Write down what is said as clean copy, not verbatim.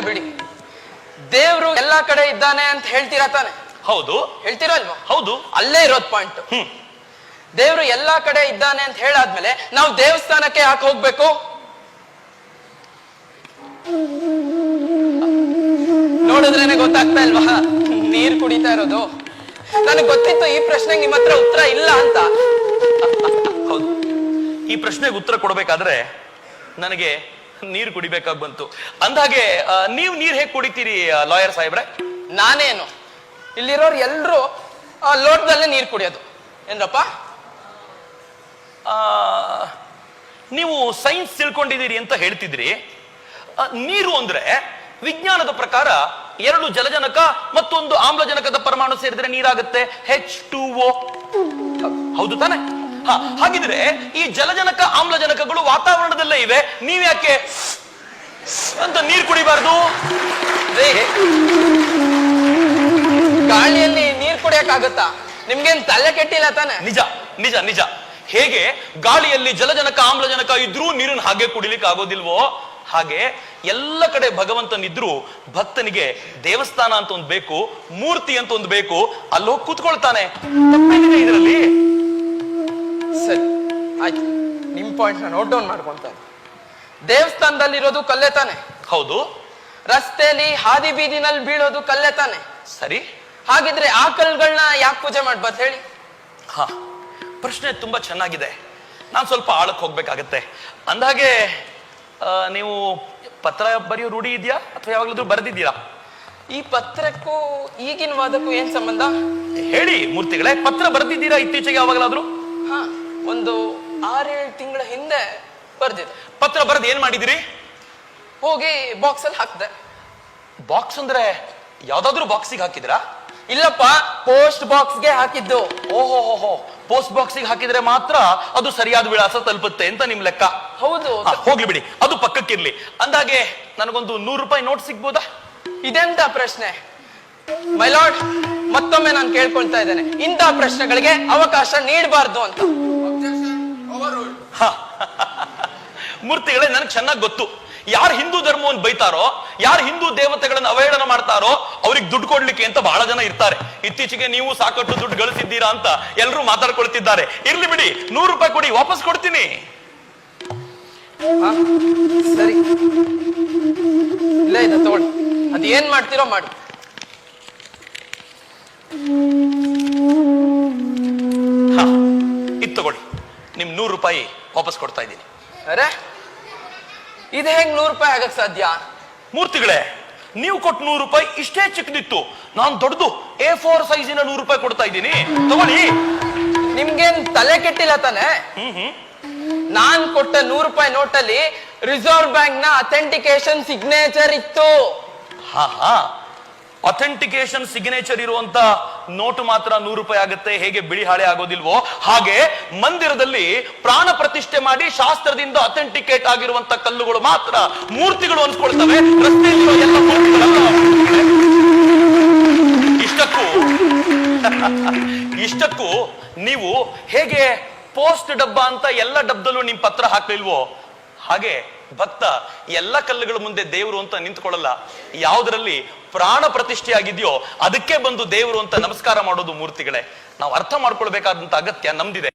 ಬಿಡಿ, ದೇವ್ರು ಎಲ್ಲಾ ಕಡೆ ಇದ್ದಾನೆ ಅಂತ ಹೇಳ್ತೀರಾ ತಾನೆ? ಹೌದು. ಹೇಳ್ತೀರಾ ಅಲ್ವಾ? ಹೌದು. ಅಲ್ಲೇ ಇರೋದ್ ಪಾಯಿಂಟ್. ದೇವ್ರು ಎಲ್ಲಾ ಕಡೆ ಇದ್ದಾನೆ ಅಂತ ಹೇಳಾದ್ಮೇಲೆ ನಾವು ದೇವಸ್ಥಾನಕ್ಕೆ ಯಾಕೆ ಹೋಗ್ಬೇಕು? ನೋಡಿದ್ರೇನೆ ಗೊತ್ತಾಗ್ತಾ ಇಲ್ವಾ ನೀರ್ ಕುಡಿತಾ ಇರೋದು? ನನಗೆ ಗೊತ್ತಿತ್ತು ಈ ಪ್ರಶ್ನೆಗೆ ನಿಮ್ಮ ಹತ್ರ ಉತ್ತರ ಇಲ್ಲ ಅಂತ. ಹೌದು, ಈ ಪ್ರಶ್ನೆಗೆ ಉತ್ತರ ಕೊಡ್ಬೇಕಾದ್ರೆ ನನಗೆ ನೀರು ಕುಡಿಬೇಕಾಗಿ ಬಂತು. ಅಂದಾಗೆ ನೀವು ನೀರ್ ಹೇಗ್ ಕುಡಿತೀರಿ ಲಾಯರ್ ಸಾಹೇಬ್ರೆ? ನಾನೇನು, ಇಲ್ಲಿರೋರು ಎಲ್ರು ಲೋಟದಲ್ಲೇ ನೀರು ಕುಡಿಯೋದು. ಏನ್ರಪ್ಪ, ನೀವು ಸೈನ್ಸ್ ತಿಳ್ಕೊಂಡಿದ್ದೀರಿ ಅಂತ ಹೇಳ್ತಿದ್ರಿ. ನೀರು ಅಂದ್ರೆ ವಿಜ್ಞಾನದ ಪ್ರಕಾರ 2 ಜಲಜನಕ ಮತ್ತೊಂದು ಆಮ್ಲಜನಕದ ಪರಮಾಣು ಸೇರಿದ್ರೆ ನೀರಾಗುತ್ತೆ, H2O. ಹೌದು ತಾನೆ? ಹಾಗಿದ್ರೆ ಈ ಜಲಜನಕ ಆಮ್ಲಜನಕಗಳು ವಾತಾವರಣದಲ್ಲೇ ಇವೆ, ನೀವ್ಯಾಕೆ ಅಂತ ನೀರು ಕುಡಿಬಾರ್ದು? ಗಾಳಿಯಲ್ಲಿ ನೀರು ಕುಡಿಯಕ್ಕಾಗತ್ತಾ? ನಿಮ್ಗೇನ್ ತಲೆ ಕೆಟ್ಟಿಲ್ಲ ತಾನೆ? ನಿಜ ನಿಜ ನಿಜ. ಹೇಗೆ ಗಾಳಿಯಲ್ಲಿ ಜಲಜನಕ ಆಮ್ಲಜನಕ ಇದ್ರೂ ನೀರನ್ನು ಹಾಗೆ ಕುಡಿಲಿಕ್ಕೆ ಆಗೋದಿಲ್ವೋ, ಹಾಗೆ ಎಲ್ಲ ಕಡೆ ಭಗವಂತನಿದ್ರು ಭಕ್ತನಿಗೆ ದೇವಸ್ಥಾನ ಅಂತ ಒಂದು ಬೇಕು, ಮೂರ್ತಿ ಅಂತ ಒಂದು ಬೇಕು, ಅಲ್ಲಿ ಹೋಗಿ ಕೂತ್ಕೊಳ್ತಾನೆ. ತಪ್ಪೇನಿದೆ ಇದರಲ್ಲಿ? ಸರಿ ಆಯ್ತು, ನಿಮ್ ಪಾಯಿಂಟ್ ನ ನೋಟ್ ಡೌನ್ ಮಾಡ್ಕೊಂತಾನೆ. ದೇವಸ್ಥಾನದಲ್ಲಿರೋದು ಕಲ್ಲೇ ತಾನೆ? ಹೌದು. ರಸ್ತೆಯಲ್ಲಿ ಹಾದಿ ಬೀದಿನಲ್ಲಿ ಬೀಳೋದು ಕಲ್ಲೇ ತಾನೆ? ಸರಿ. ಹಾಗಿದ್ರೆ ಆ ಕಲ್ಗಳನ್ನ ಯಾಕೆ ಪೂಜೆ ಮಾಡ್ಬಾರ್ದು ಹೇಳಿ? ಪ್ರಶ್ನೆ ತುಂಬಾ ಚೆನ್ನಾಗಿದೆ. ನಾನು ಸ್ವಲ್ಪ ಆಳಕ್ಕೆ ಹೋಗ್ಬೇಕಾಗತ್ತೆ. ಅಂದಾಗೆ ನೀವು ಪತ್ರ ಬರೆಯೋ ರೂಢಿ ಇದೆಯಾ ಅಥವಾ ಯಾವಾಗಲಾದ್ರೂ ಬರೆದಿದ್ದೀರಾ? ಈ ಪತ್ರಕ್ಕೂ ಈಗಿನ ವಾದಕ್ಕೂ ಏನ್ ಸಂಬಂಧ? ಹೇಳಿ ಮೂರ್ತಿಗಳೇ, ಪತ್ರ ಬರೆದಿದ್ದೀರಾ ಇತ್ತೀಚೆಗೆ ಯಾವಾಗಲಾದ್ರೂ? ಒಂದು 6-7 ತಿಂಗಳ ಹಿಂದೆ ಬರ್ದಿದೆ. ಪತ್ರ ಬರೆದು ಏನ್ ಮಾಡಿದಿರಿ? ಹೋಗಿ ಬಾಕ್ಸ್ ಅಲ್ಲಿ ಹಾಕ್ದೆ. ಬಾಕ್ಸ್ ಅಂದ್ರೆ ಯಾವ್ದಾದ್ರು ಬಾಕ್ಸಿಗೆ ಹಾಕಿದ್ರಾ? ಇಲ್ಲಪ್ಪ, ಪೋಸ್ಟ್ ಬಾಕ್ಸ್ಗೆ ಹಾಕಿದ್ದು. ಓಹೋ, ಪೋಸ್ಟ್ ಬಾಕ್ಸಿಗೆ ಹಾಕಿದ್ರೆ ಮಾತ್ರ ಅದು ಸರಿಯಾದ ವಿಳಾಸ ತಲುಪುತ್ತೆ ಅಂತ ನಿಮ್ ಲೆಕ್ಕ? ಹೌದು. ಹೋಗ್ಲಿ ಬಿಡಿ, ಅದು ಪಕ್ಕಕ್ಕಿರ್ಲಿ. ಅಂದಾಗೆ ನನಗೊಂದು 100 ರೂಪಾಯಿ ನೋಟ್ ಸಿಗ್ಬೋದಾ? ಇದೆಂತ ಪ್ರಶ್ನೆ ಮೈ ಲಾರ್ಡ್? ಮತ್ತೊಮ್ಮೆ ನಾನು ಕೇಳ್ಕೊಳ್ತಾ ಇದ್ದೇನೆ, ಇಂಥ ಪ್ರಶ್ನೆಗಳಿಗೆ ಅವಕಾಶ ನೀಡಬಾರ್ದು ಅಂತ. ಮೂರ್ತಿಗಳೇ, ನನಗೆ ಚೆನ್ನಾಗಿ ಗೊತ್ತು, ಯಾರು ಹಿಂದೂ ಧರ್ಮವನ್ನು ಬೈತಾರೋ, ಯಾರು ಹಿಂದೂ ದೇವತೆಗಳನ್ನು ಅವಹೇಳನ ಮಾಡ್ತಾರೋ ಅವ್ರಿಗೆ ದುಡ್ಡು ಕೊಡ್ಲಿಕ್ಕೆ ಅಂತ ಬಹಳ ಜನ ಇರ್ತಾರೆ. ಇತ್ತೀಚೆಗೆ ನೀವು ಸಾಕಷ್ಟು ದುಡ್ಡು ಗಳಿಸಿದ್ದೀರಾ ಅಂತ ಎಲ್ಲರೂ ಮಾತಾಡ್ಕೊಳ್ತಿದ್ದಾರೆ. ಇರ್ಲಿ ಬಿಡಿ, 100 ರೂಪಾಯಿ ಕೊಡಿ, ವಾಪಸ್ ಕೊಡ್ತೀನಿ. ಸರಿ, ಇಲ್ಲ ಇದೆ ತಗೊಳ್ಳಿ, ಅದೇನ್ ಮಾಡ್ತೀರೋ ಮಾಡಿ. ಇದು ತಗೊಳ್ಳಿ, ನಿಮ್ 100 ರೂಪಾಯಿ ವಾಪಸ್ ಕೊಡ್ತಾ ಇದ್ದೀನಿ. ಅರೆ, ಇದು ಹೆಂಗ್ 100 ರೂಪಾಯಿ ಆಗಕ್ ಸಾಧ್ಯ? ಮೂರ್ತಿಗಳೇ, ನೀವು ಕೊಟ್ಟು 100 ರೂಪಾಯಿ ಇಷ್ಟೇ ಚಿಕ್ಕದಿತ್ತು, ನಾನು ದೊಡ್ಡದು A4 ಸೈಜಿನ 100 ರೂಪಾಯಿ ಕೊಡ್ತಾ ಇದ್ದೀನಿ, ತಗೊಳ್ಳಿ. ನಿಮ್ಗೇನ್ ತಲೆ ಕೆಟ್ಟಿಲ್ಲ ತಾನೆ? ನಾನ್ ಕೊಟ್ಟ 100 ರೂಪಾಯಿ ನೋಟಲ್ಲಿ ರಿಸರ್ವ್ ಬ್ಯಾಂಕ್ ನ ಅಥೆಂಟಿಕೇಶನ್ ಸಿಗ್ನೇಚರ್ ಇತ್ತು. ಅಥೆಂಟಿಕೇಶನ್ ಸಿಗ್ನೇಚರ್ ಇರುವಂತ ನೋಟು ಮಾತ್ರ 100 ರೂಪಾಯಿ ಆಗುತ್ತೆ. ಹೇಗೆ ಬಿಳಿ ಹಾಳೆ ಆಗೋದಿಲ್ವೋ ಹಾಗೆ ಮಂದಿರದಲ್ಲಿ ಪ್ರಾಣ ಪ್ರತಿಷ್ಠೆ ಮಾಡಿ ಶಾಸ್ತ್ರದಿಂದ ಅಥೆಂಟಿಕೇಟ್ ಆಗಿರುವಂತ ಕಲ್ಲುಗಳು ಮಾತ್ರ ಮೂರ್ತಿಗಳು ಅನ್ಸ್ಕೊಳ್ತವೆ, ರಸ್ತೆಯಲ್ಲಿರೋ ಎಲ್ಲ ಮೂರ್ತಿಗಳಲ್ಲ. ಇಷ್ಟಕ್ಕೂ ನೀವು ಹೇಗೆ ಪೋಸ್ಟ್ ಡಬ್ಬ ಅಂತ ಎಲ್ಲ ಡಬ್ಬದಲ್ಲೂ ನಿಮ್ ಪತ್ರ ಹಾಕ್ಲಿಲ್ವೋ ಹಾಗೆ ಭಕ್ತ ಎಲ್ಲ ಕಲ್ಲುಗಳ ಮುಂದೆ ದೇವರು ಅಂತ ನಿಂತ್ಕೊಳ್ಳಲ್ಲ. ಯಾವುದರಲ್ಲಿ ಪ್ರಾಣ ಪ್ರತಿಷ್ಠೆ ಆಗಿದೆಯೋ ಅದಕ್ಕೆ ಬಂದು ದೇವರು ಅಂತ ನಮಸ್ಕಾರ ಮಾಡೋದು ಮೂರ್ತಿಗಳೇ. ನಾವು ಅರ್ಥ ಮಾಡ್ಕೊಳ್ಬೇಕಾದಂತ ಅಗತ್ಯ ನಮ್ದಿದೆ.